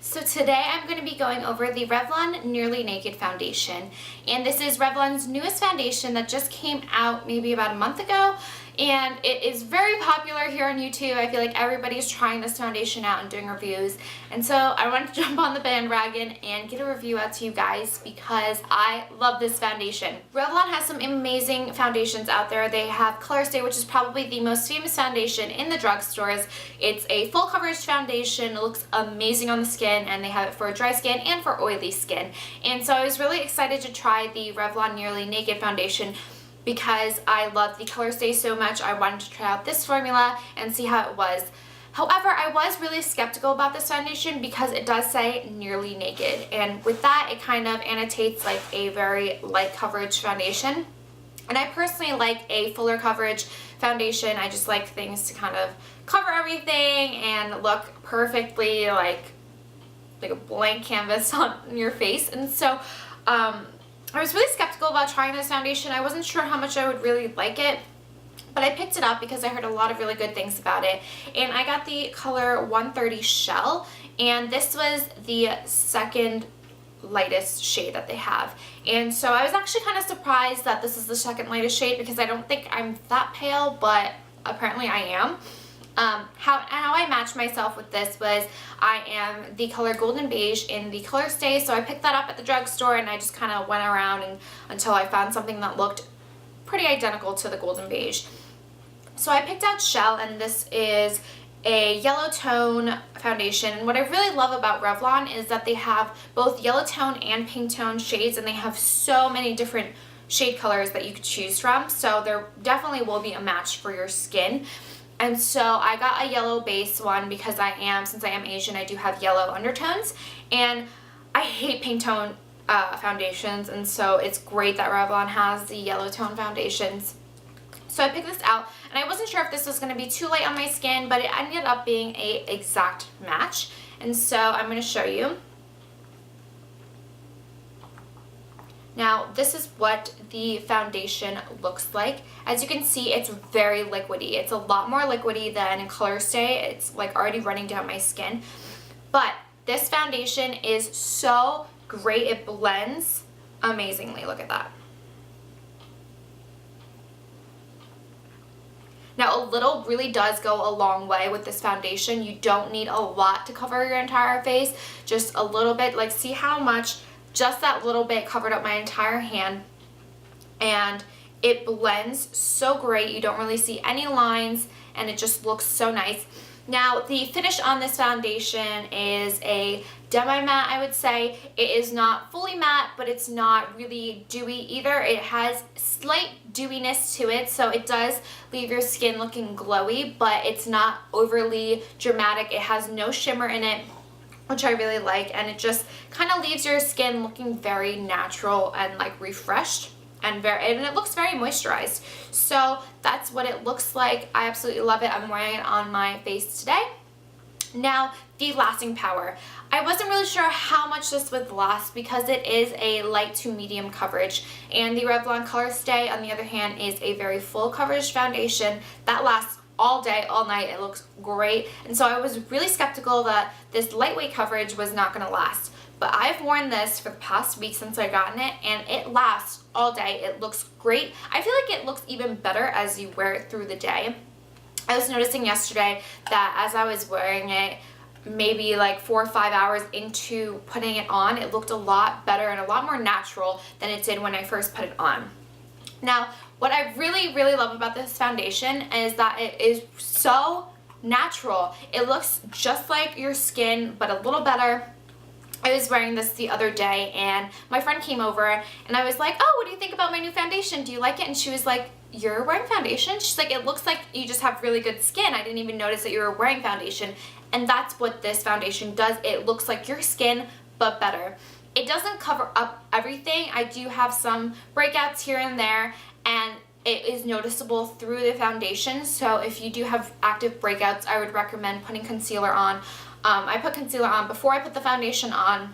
So today I'm going to be going over the Revlon Nearly Naked Foundation, and this is Revlon's newest foundation that just came out maybe about a month ago, and it is very popular here on YouTube. I feel like everybody's trying this foundation out and doing reviews, and so I wanted to jump on the bandwagon and get a review out to you guys because I love this foundation. Revlon has some amazing foundations out there. They have Color Stay, which is probably the most famous foundation in the drugstores. It's a full coverage foundation. It looks amazing on the skin, and they have it for dry skin and for oily skin. And so I was really excited to try the Revlon Nearly Naked foundation because I love the Color Stay so much. I wanted to try out this formula and see how it was. However, I was really skeptical about this foundation because it does say Nearly Naked, and with that it kind of annotates like a very light coverage foundation. And I personally like a fuller coverage foundation. I just like things to kind of cover everything and look perfectly like a blank canvas on your face. And so I was really skeptical about trying this foundation. I wasn't sure how much I would really like it, but I picked it up because I heard a lot of really good things about it. And I got the color 130 Shell, and this was the second lightest shade that they have. And so I was actually kind of surprised that this is the second lightest shade because I don't think I'm that pale, but apparently I am. How I matched myself with this was I am the color Golden Beige in the Color Stay, so I picked that up at the drugstore and I just kind of went around until I found something that looked pretty identical to the Golden Beige. So I picked out Shell, and this is a yellow tone foundation. And what I really love about Revlon is that they have both yellow tone and pink tone shades, and they have so many different shade colors that you could choose from, so there definitely will be a match for your skin. And so I got a yellow base one because since I am Asian, I do have yellow undertones, and I hate pink tone foundations, and so it's great that Revlon has the yellow tone foundations. So I picked this out, and I wasn't sure if this was going to be too light on my skin, but it ended up being a exact match. And so I'm going to show you. Now, this is what the foundation looks like. As you can see, it's very liquidy. It's a lot more liquidy than in Color Stay. It's like already running down my skin. But this foundation is so great. It blends amazingly. Look at that. Now, a little really does go a long way with this foundation. You don't need a lot to cover your entire face. Just a little bit. Like, see how much just that little bit covered up my entire hand, and it blends so great. You don't really see any lines, and it just looks so nice. Now, the finish on this foundation is a demi-matte, I would say. It is not fully matte, but it's not really dewy either. It has slight dewiness to it, so it does leave your skin looking glowy, but it's not overly dramatic. It has no shimmer in it, which I really like, and it just kind of leaves your skin looking very natural and like refreshed, and it looks very moisturized. So that's what it looks like. I absolutely love it. I'm wearing it on my face today. Now, the lasting power. I wasn't really sure how much this would last because it is a light to medium coverage, and the Revlon Color Stay, on the other hand, is a very full coverage foundation that lasts all day, all night. It looks great, and so I was really skeptical that this lightweight coverage was not going to last. But I've worn this for the past week since I gotten it, and it lasts all day. It looks great. I feel like it looks even better as you wear it through the day. I was noticing yesterday that as I was wearing it, maybe like 4 or 5 hours into putting it on, it looked a lot better and a lot more natural than it did when I first put it on. Now, what I really, really love about this foundation is that it is so natural. It looks just like your skin, but a little better. I was wearing this the other day, and my friend came over, and I was like, oh, what do you think about my new foundation? Do you like it? And she was like, you're wearing foundation? She's like, it looks like you just have really good skin. I didn't even notice that you were wearing foundation. And that's what this foundation does. It looks like your skin, but better. It doesn't cover up everything. I do have some breakouts here and there, and it is noticeable through the foundation. So if you do have active breakouts, I would recommend putting concealer on. I put concealer on before I put the foundation on,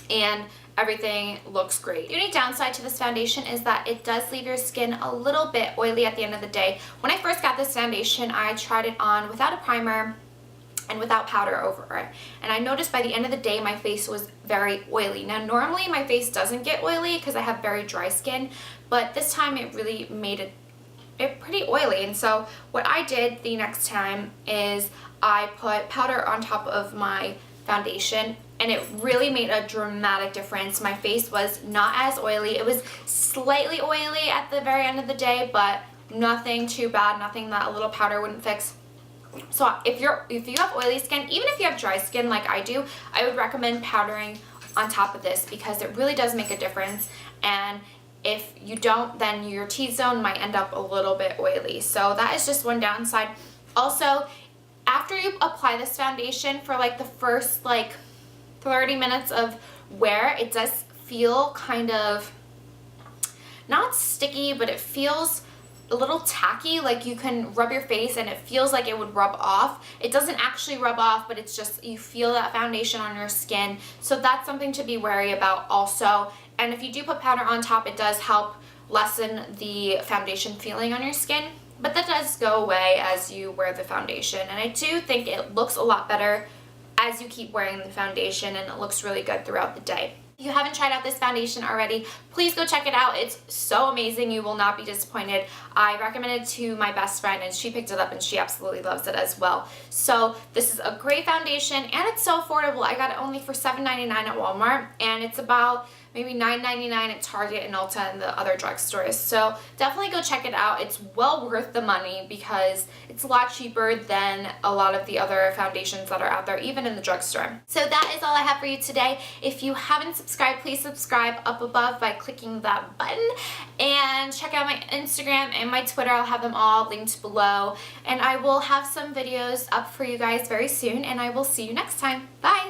and everything looks great. The only downside to this foundation is that it does leave your skin a little bit oily at the end of the day. When I first got this foundation, I tried it on without a primer, and without powder over it. And I noticed by the end of the day my face was very oily. Now normally my face doesn't get oily because I have very dry skin, but this time it really made it pretty oily. And so what I did the next time is I put powder on top of my foundation, and it really made a dramatic difference. My face was not as oily. It was slightly oily at the very end of the day, but nothing too bad, nothing that a little powder wouldn't fix. So if you have oily skin, even if you have dry skin like I do, I would recommend powdering on top of this because it really does make a difference. And if you don't, then your T-zone might end up a little bit oily. So that is just one downside. Also, after you apply this foundation for like the first 30 minutes of wear, it does feel kind of not sticky, but it feels a little tacky. Like you can rub your face and it feels like it would rub off. It doesn't actually rub off, but it's just you feel that foundation on your skin. So that's something to be wary about also. And if you do put powder on top, it does help lessen the foundation feeling on your skin. But that does go away as you wear the foundation. And I do think it looks a lot better as you keep wearing the foundation, and it looks really good throughout the day. If you haven't tried out this foundation already, please go check it out. It's so amazing. You will not be disappointed. I recommended it to my best friend and she picked it up and she absolutely loves it as well. So this is a great foundation and it's so affordable. I got it only for $7.99 at Walmart, and it's about maybe $9.99 at Target and Ulta and the other drugstores. So definitely go check it out. It's well worth the money because it's a lot cheaper than a lot of the other foundations that are out there, even in the drugstore. So that is all I have for you today. If you haven't subscribed, please subscribe up above by clicking that button, and check out my Instagram and my Twitter. I'll have them all linked below, and I will have some videos up for you guys very soon, and I will see you next time. Bye!